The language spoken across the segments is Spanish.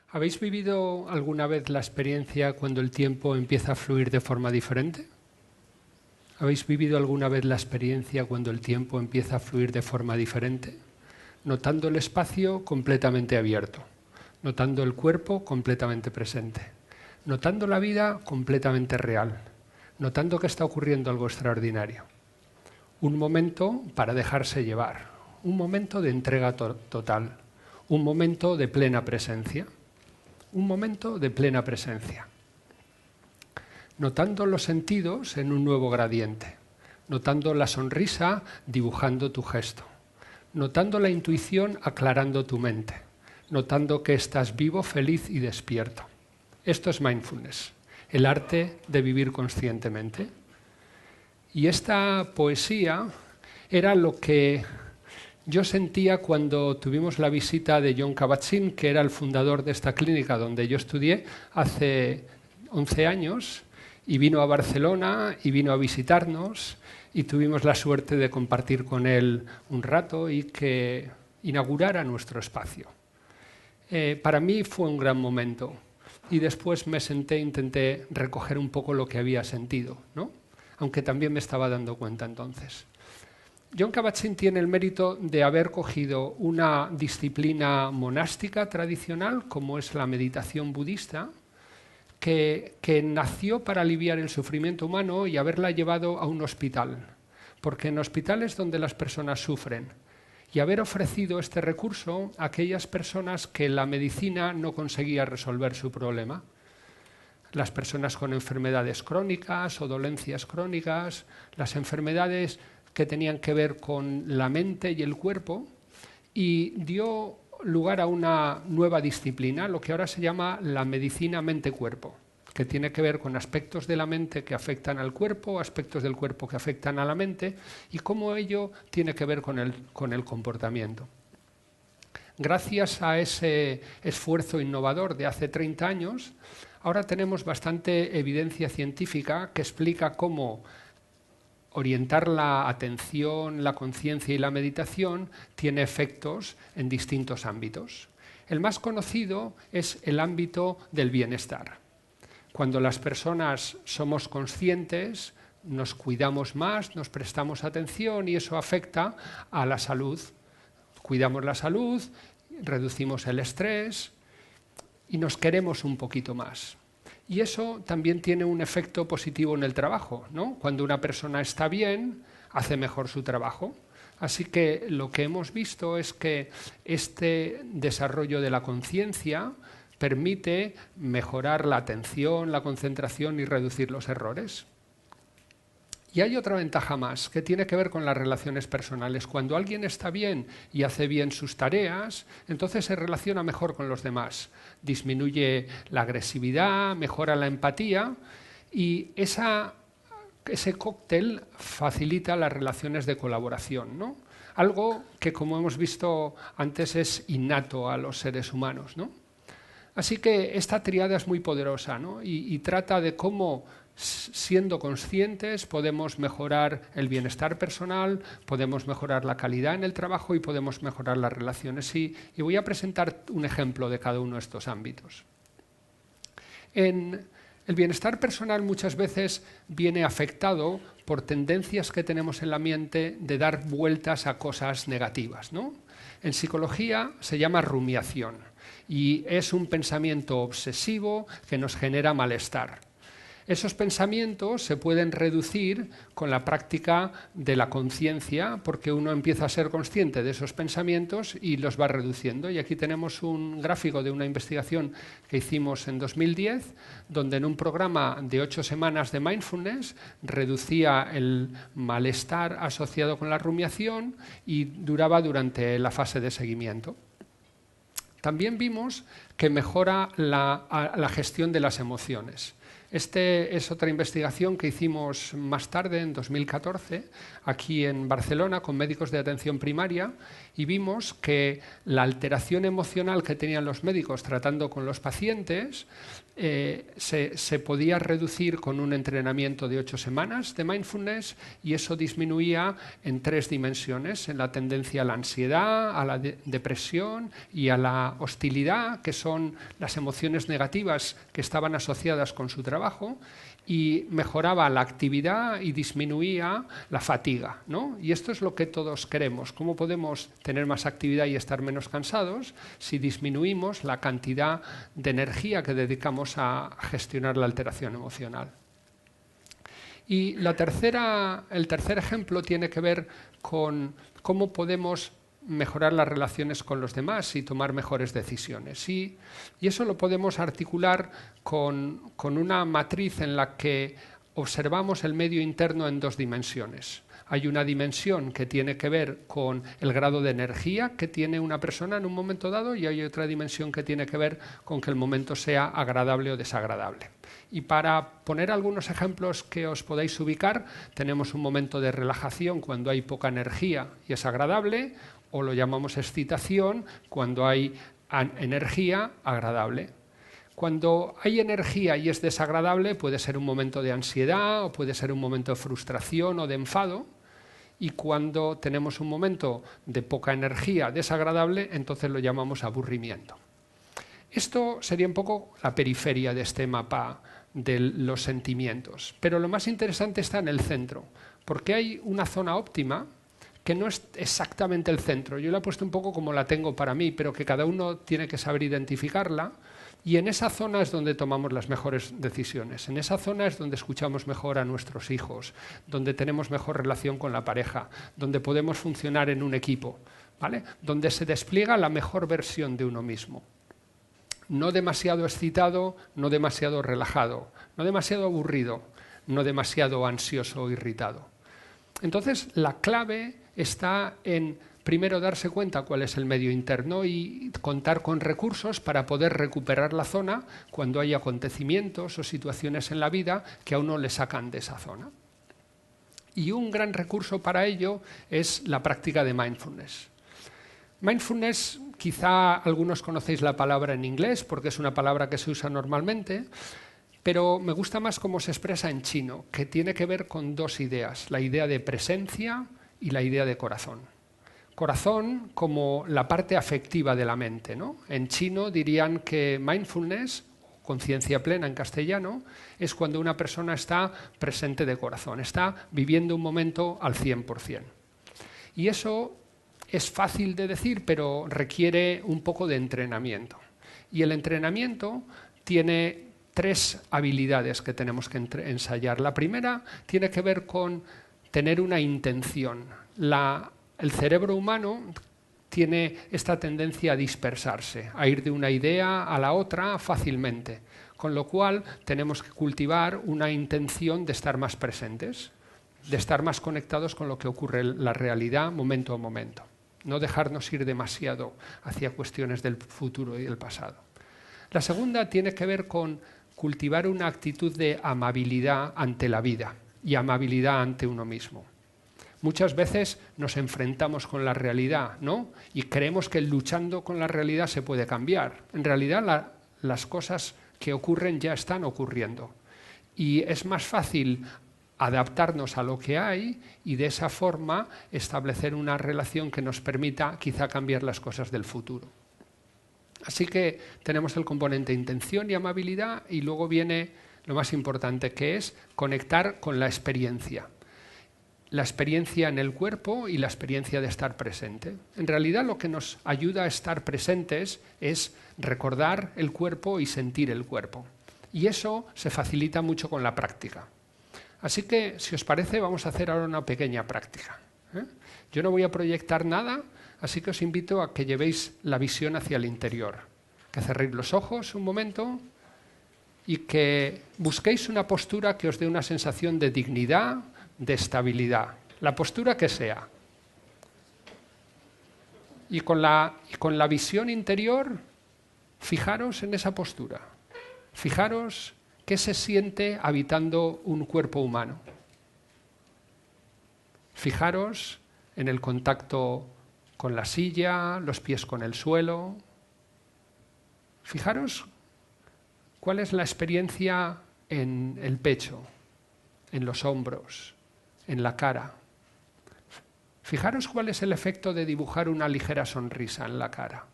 ¿Habéis vivido alguna vez la experiencia cuando el tiempo empieza a fluir de forma diferente? ¿Habéis vivido alguna vez la experiencia cuando el tiempo empieza a fluir de forma diferente? Notando el espacio completamente abierto, notando el cuerpo completamente presente, notando la vida completamente real, notando que está ocurriendo algo extraordinario. Un momento para dejarse llevar, un momento de entrega total, un momento de plena presencia. Un momento de plena presencia, notando los sentidos en un nuevo gradiente, notando la sonrisa dibujando tu gesto, notando la intuición aclarando tu mente, notando que estás vivo, feliz y despierto. Esto es mindfulness, el arte de vivir conscientemente. Y esta poesía era lo que yo sentía cuando tuvimos la visita de Jon Kabat-Zinn, que era el fundador de esta clínica donde yo estudié hace 11 años, y vino a Barcelona y vino a visitarnos y tuvimos la suerte de compartir con él un rato y que inaugurara nuestro espacio. Para mí fue un gran momento y después me senté e intenté recoger un poco lo que había sentido, ¿no? Aunque también me estaba dando cuenta entonces. Jon Kabat-Zinn tiene el mérito de haber cogido una disciplina monástica tradicional, como es la meditación budista, que nació para aliviar el sufrimiento humano y haberla llevado a un hospital, porque en hospitales donde las personas sufren, y haber ofrecido este recurso a aquellas personas que la medicina no conseguía resolver su problema. Las personas con enfermedades crónicas o dolencias crónicas, las enfermedades que tenían que ver con la mente y el cuerpo, y dio lugar a una nueva disciplina, lo que ahora se llama la medicina mente-cuerpo, que tiene que ver con aspectos de la mente que afectan al cuerpo, aspectos del cuerpo que afectan a la mente, y cómo ello tiene que ver con el comportamiento. Gracias a ese esfuerzo innovador de hace 30 años, ahora tenemos bastante evidencia científica que explica cómo orientar la atención, la conciencia y la meditación tiene efectos en distintos ámbitos. El más conocido es el ámbito del bienestar. Cuando las personas somos conscientes, nos cuidamos más, nos prestamos atención y eso afecta a la salud. Cuidamos la salud, reducimos el estrés y nos queremos un poquito más. Y eso también tiene un efecto positivo en el trabajo, ¿no? Cuando una persona está bien, hace mejor su trabajo. Así que lo que hemos visto es que este desarrollo de la conciencia permite mejorar la atención, la concentración y reducir los errores. Y hay otra ventaja más, que tiene que ver con las relaciones personales. Cuando alguien está bien y hace bien sus tareas, entonces se relaciona mejor con los demás. Disminuye la agresividad, mejora la empatía y ese cóctel facilita las relaciones de colaboración, ¿no? Algo que, como hemos visto antes, es innato a los seres humanos, ¿no? Así que esta tríada es muy poderosa, ¿no? y trata de cómo, siendo conscientes, podemos mejorar el bienestar personal, podemos mejorar la calidad en el trabajo y podemos mejorar las relaciones. Y voy a presentar un ejemplo de cada uno de estos ámbitos. En el bienestar personal muchas veces viene afectado por tendencias que tenemos en la mente de dar vueltas a cosas negativas, ¿no? En psicología se llama rumiación y es un pensamiento obsesivo que nos genera malestar. Esos pensamientos se pueden reducir con la práctica de la conciencia, porque uno empieza a ser consciente de esos pensamientos y los va reduciendo. Y aquí tenemos un gráfico de una investigación que hicimos en 2010, donde en un programa de 8 semanas de mindfulness reducía el malestar asociado con la rumiación y duraba durante la fase de seguimiento. También vimos que mejora la gestión de las emociones. Esta es otra investigación que hicimos más tarde, en 2014, aquí en Barcelona, con médicos de atención primaria, y vimos que la alteración emocional que tenían los médicos tratando con los pacientes se podía reducir con un entrenamiento de 8 semanas de mindfulness y eso disminuía en 3 dimensiones, en la tendencia a la ansiedad, a la depresión y a la hostilidad, que son las emociones negativas que estaban asociadas con su trabajo, y mejoraba la actividad y disminuía la fatiga, ¿no? Y esto es lo que todos queremos. ¿Cómo podemos tener más actividad y estar menos cansados si disminuimos la cantidad de energía que dedicamos a gestionar la alteración emocional? Y el tercer ejemplo tiene que ver con cómo podemos mejorar las relaciones con los demás y tomar mejores decisiones. Y eso lo podemos articular con una matriz en la que observamos el medio interno en 2 dimensiones. Hay una dimensión que tiene que ver con el grado de energía que tiene una persona en un momento dado y hay otra dimensión que tiene que ver con que el momento sea agradable o desagradable. Y para poner algunos ejemplos que os podáis ubicar, tenemos un momento de relajación cuando hay poca energía y es agradable, o lo llamamos excitación cuando hay energía agradable. Cuando hay energía y es desagradable puede ser un momento de ansiedad o puede ser un momento de frustración o de enfado, y cuando tenemos un momento de poca energía desagradable, entonces lo llamamos aburrimiento. Esto sería un poco la periferia de este mapa de los sentimientos, pero lo más interesante está en el centro, porque hay una zona óptima que no es exactamente el centro. Yo la he puesto un poco como la tengo para mí, pero que cada uno tiene que saber identificarla, y en esa zona es donde tomamos las mejores decisiones. En esa zona es donde escuchamos mejor a nuestros hijos, donde tenemos mejor relación con la pareja, donde podemos funcionar en un equipo, ¿vale? Donde se despliega la mejor versión de uno mismo. No demasiado excitado, no demasiado relajado, no demasiado aburrido, no demasiado ansioso o irritado. Entonces, la clave está en, primero, darse cuenta cuál es el medio interno y contar con recursos para poder recuperar la zona cuando hay acontecimientos o situaciones en la vida que a uno le sacan de esa zona. Y un gran recurso para ello es la práctica de mindfulness. Mindfulness, quizá algunos conocéis la palabra en inglés porque es una palabra que se usa normalmente, pero me gusta más cómo se expresa en chino, que tiene que ver con 2 ideas, la idea de presencia y la idea de corazón. Corazón como la parte afectiva de la mente, ¿no? En chino dirían que mindfulness, conciencia plena en castellano, es cuando una persona está presente de corazón, está viviendo un momento al 100%. Y eso es fácil de decir, pero requiere un poco de entrenamiento. Y el entrenamiento tiene 3 habilidades que tenemos que ensayar. La primera tiene que ver con tener una intención. El cerebro humano tiene esta tendencia a dispersarse, a ir de una idea a la otra fácilmente, con lo cual tenemos que cultivar una intención de estar más presentes, de estar más conectados con lo que ocurre en la realidad momento a momento, no dejarnos ir demasiado hacia cuestiones del futuro y del pasado. La segunda tiene que ver con cultivar una actitud de amabilidad ante la vida y amabilidad ante uno mismo. Muchas veces nos enfrentamos con la realidad, ¿no? Y creemos que luchando con la realidad se puede cambiar. En realidad las cosas que ocurren ya están ocurriendo. Y es más fácil adaptarnos a lo que hay y de esa forma establecer una relación que nos permita quizá cambiar las cosas del futuro. Así que tenemos el componente intención y amabilidad y luego viene lo más importante, que es conectar con la experiencia. La experiencia en el cuerpo y la experiencia de estar presente. En realidad lo que nos ayuda a estar presentes es recordar el cuerpo y sentir el cuerpo. Y eso se facilita mucho con la práctica. Así que, si os parece, vamos a hacer ahora una pequeña práctica. Yo no voy a proyectar nada, así que os invito a que llevéis la visión hacia el interior, que cerréis los ojos un momento y que busquéis una postura que os dé una sensación de dignidad, de estabilidad, la postura que sea. Y con la visión interior, fijaros en esa postura. Fijaros qué se siente habitando un cuerpo humano. Fijaros en el contacto con la silla, los pies con el suelo. Fijaros ¿Cuál es la experiencia en el pecho, en los hombros, en la cara? Fijaros cuál es el efecto de dibujar una ligera sonrisa en la cara.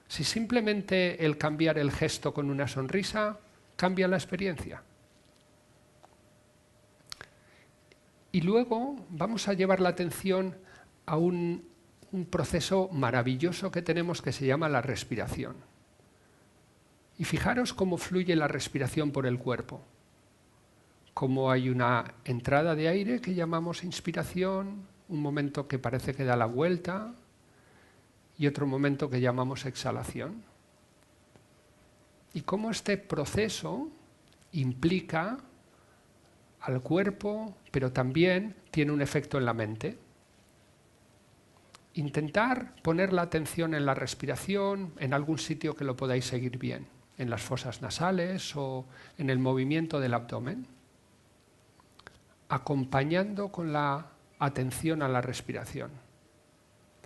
Si simplemente el cambiar el gesto con una sonrisa cambia la experiencia. Y luego vamos a llevar la atención a un proceso maravilloso que tenemos que se llama la respiración. Y fijaros cómo fluye la respiración por el cuerpo. Cómo hay una entrada de aire que llamamos inspiración, un momento que parece que da la vuelta y otro momento que llamamos exhalación. Y cómo este proceso implica al cuerpo, pero también tiene un efecto en la mente. Intentar poner la atención en la respiración, en algún sitio que lo podáis seguir bien, en las fosas nasales o en el movimiento del abdomen, acompañando con la atención a la respiración,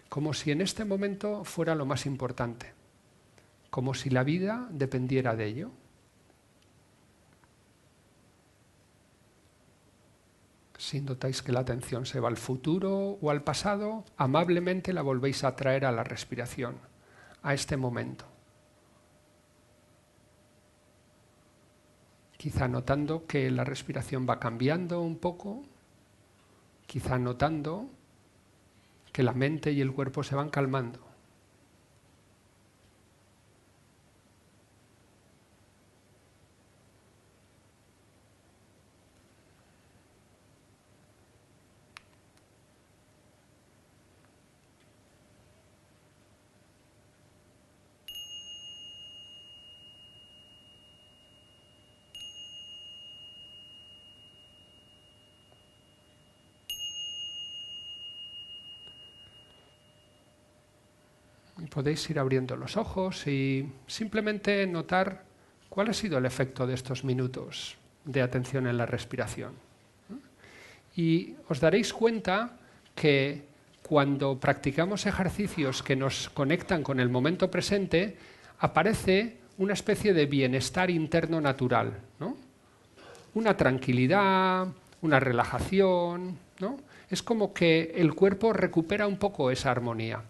como si en este momento fuera lo más importante, como si la vida dependiera de ello. Si notáis que la atención se va al futuro o al pasado, amablemente la volvéis a traer a la respiración, a este momento. Quizá notando que la respiración va cambiando un poco, quizá notando que la mente y el cuerpo se van calmando. Y podéis ir abriendo los ojos y simplemente notar cuál ha sido el efecto de estos minutos de atención en la respiración. Y os daréis cuenta que cuando practicamos ejercicios que nos conectan con el momento presente, aparece una especie de bienestar interno natural, ¿no? Una tranquilidad, una relajación, ¿no? Es como que el cuerpo recupera un poco esa armonía.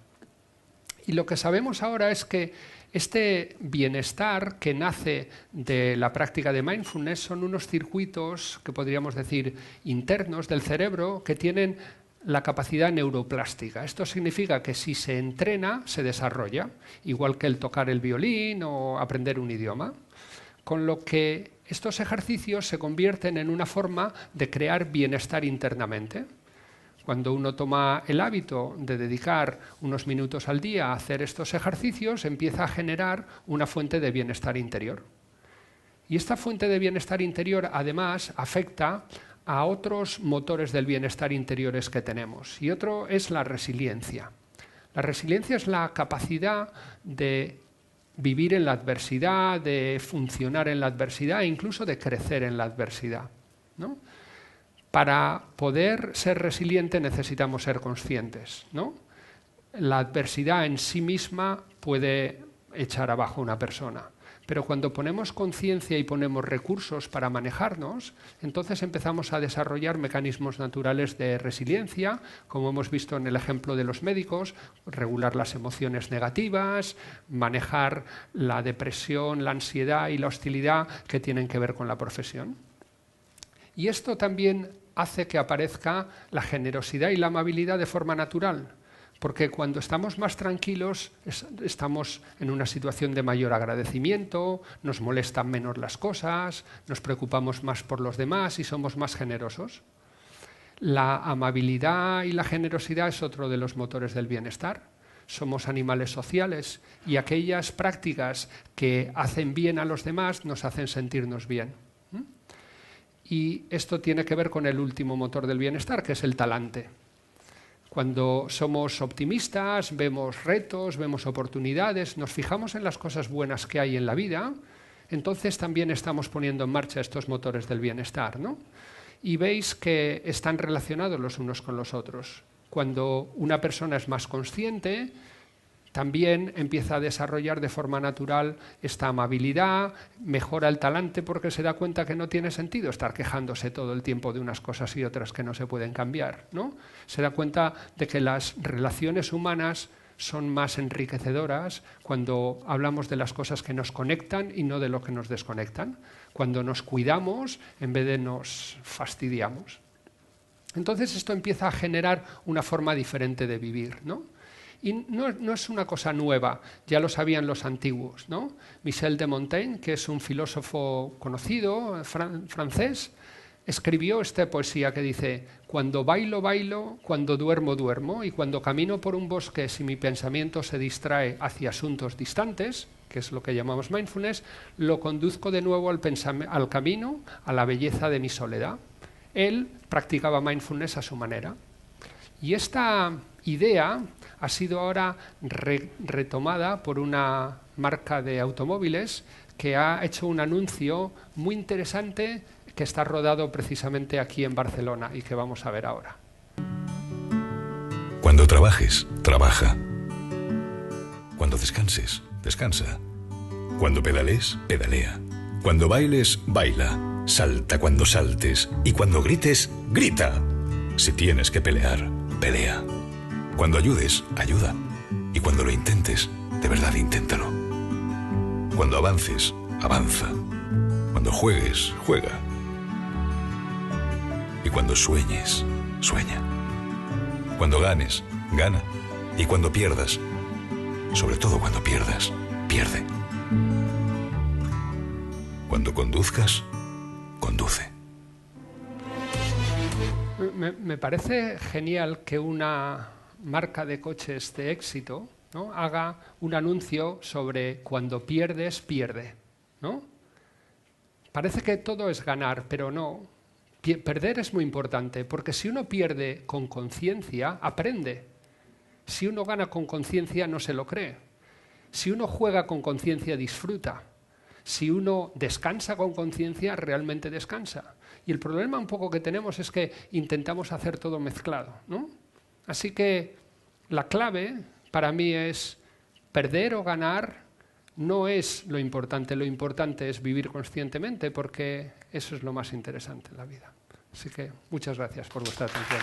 Y lo que sabemos ahora es que este bienestar que nace de la práctica de mindfulness son unos circuitos que podríamos decir internos del cerebro que tienen la capacidad neuroplástica. Esto significa que si se entrena, se desarrolla, igual que el tocar el violín o aprender un idioma. Con lo que estos ejercicios se convierten en una forma de crear bienestar internamente. Cuando uno toma el hábito de dedicar unos minutos al día a hacer estos ejercicios, empieza a generar una fuente de bienestar interior. Y esta fuente de bienestar interior, además, afecta a otros motores del bienestar interiores que tenemos. Y otro es la resiliencia. La resiliencia es la capacidad de vivir en la adversidad, de funcionar en la adversidad e incluso de crecer en la adversidad, ¿no? Para poder ser resiliente necesitamos ser conscientes, ¿no? La adversidad en sí misma puede echar abajo a una persona, pero cuando ponemos conciencia y ponemos recursos para manejarnos, entonces empezamos a desarrollar mecanismos naturales de resiliencia, como hemos visto en el ejemplo de los médicos, regular las emociones negativas, manejar la depresión, la ansiedad y la hostilidad que tienen que ver con la profesión. Y esto también hace que aparezca la generosidad y la amabilidad de forma natural, porque cuando estamos más tranquilos estamos en una situación de mayor agradecimiento, nos molestan menos las cosas, nos preocupamos más por los demás y somos más generosos. La amabilidad y la generosidad es otro de los motores del bienestar. Somos animales sociales y aquellas prácticas que hacen bien a los demás nos hacen sentirnos bien. Y esto tiene que ver con el último motor del bienestar, que es el talante. Cuando somos optimistas, vemos retos, vemos oportunidades, nos fijamos en las cosas buenas que hay en la vida, entonces también estamos poniendo en marcha estos motores del bienestar, ¿no? Y veis que están relacionados los unos con los otros. Cuando una persona es más consciente, también empieza a desarrollar de forma natural esta amabilidad, mejora el talante porque se da cuenta que no tiene sentido estar quejándose todo el tiempo de unas cosas y otras que no se pueden cambiar, ¿no? Se da cuenta de que las relaciones humanas son más enriquecedoras cuando hablamos de las cosas que nos conectan y no de lo que nos desconectan, cuando nos cuidamos en vez de nos fastidiamos. Entonces esto empieza a generar una forma diferente de vivir, ¿no? Y no es una cosa nueva, ya lo sabían los antiguos, ¿no? Michel de Montaigne, que es un filósofo conocido, francés, escribió esta poesía que dice: cuando bailo, bailo, cuando duermo, duermo, y cuando camino por un bosque, si mi pensamiento se distrae hacia asuntos distantes, que es lo que llamamos mindfulness, lo conduzco de nuevo al camino, a la belleza de mi soledad. Él practicaba mindfulness a su manera. Y esta idea ha sido ahora retomada por una marca de automóviles que ha hecho un anuncio muy interesante que está rodado precisamente aquí en Barcelona y que vamos a ver ahora. Cuando trabajes, trabaja. Cuando descanses, descansa. Cuando pedales, pedalea. Cuando bailes, baila. Salta cuando saltes. Y cuando grites, grita. Si tienes que pelear, pelea. Cuando ayudes, ayuda. Y cuando lo intentes, de verdad inténtalo. Cuando avances, avanza. Cuando juegues, juega. Y cuando sueñes, sueña. Cuando ganes, gana. Y cuando pierdas, sobre todo cuando pierdas, pierde. Cuando conduzcas, conduce. Me parece genial que una marca de coches de éxito, ¿no?, haga un anuncio sobre cuando pierdes, pierde, ¿no? Parece que todo es ganar, pero no. Perder es muy importante, porque si uno pierde con conciencia, aprende. Si uno gana con conciencia, no se lo cree. Si uno juega con conciencia, disfruta. Si uno descansa con conciencia, realmente descansa. Y el problema un poco que tenemos es que intentamos hacer todo mezclado, ¿no? Así que la clave para mí es perder o ganar no es lo importante es vivir conscientemente, porque eso es lo más interesante en la vida. Así que muchas gracias por vuestra atención.